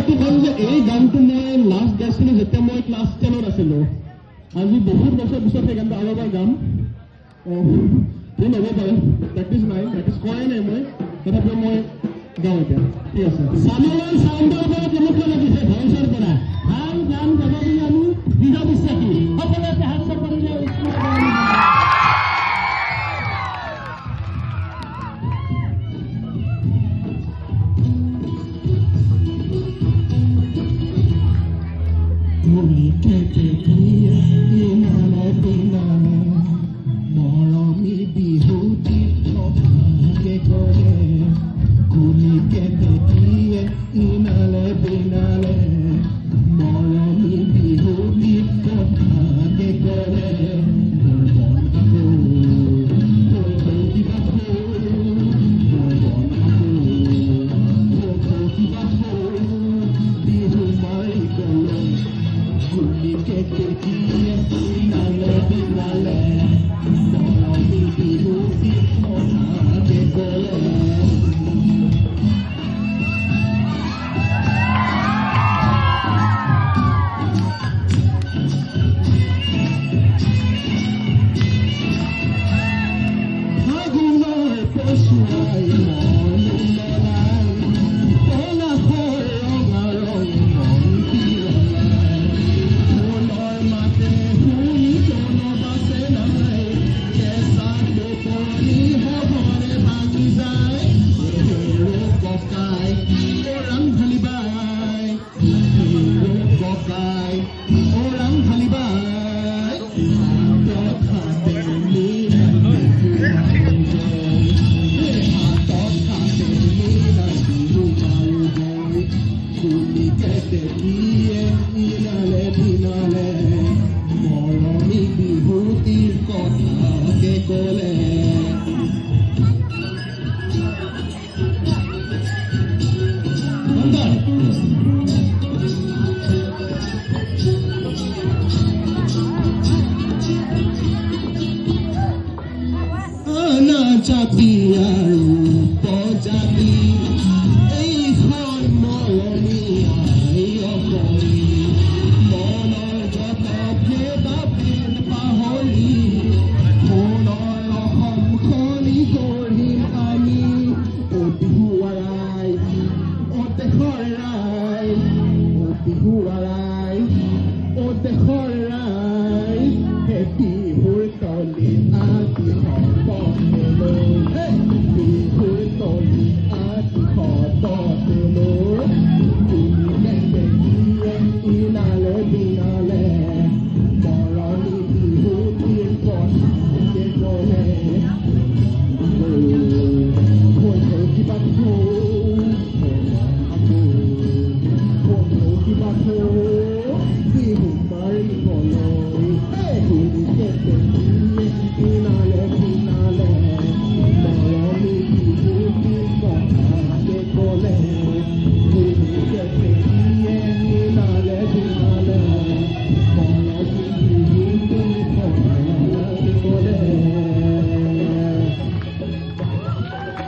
কথাটো ক'ম যে এই গানটো মই লাষ্ট গাইছিলোঁ যেতিয়া মই ক্লাছ 10ত আছিলোঁ। আজি বহুত বছৰ পিছত সেই গানটো আৰু এবাৰ গাম। ভুল হ'ব পাৰে, প্ৰেক্টিচ নাই, প্ৰেক্টিচ কৰাই নাই মই, তথাপিও মই গাওঁ এতিয়া। ঠিক আছে। চামলৰ চাউণ্ডৰ পৰা কেনেকুৱা লাগিছে ভইচৰ পৰা? ভাল গান গাব বুলি আমি দৃঢ় বিশ্বাসী। সকলোকে হাত কৰিলে মৰমী বিহুটি সভাগে কৰে কুলি কেনে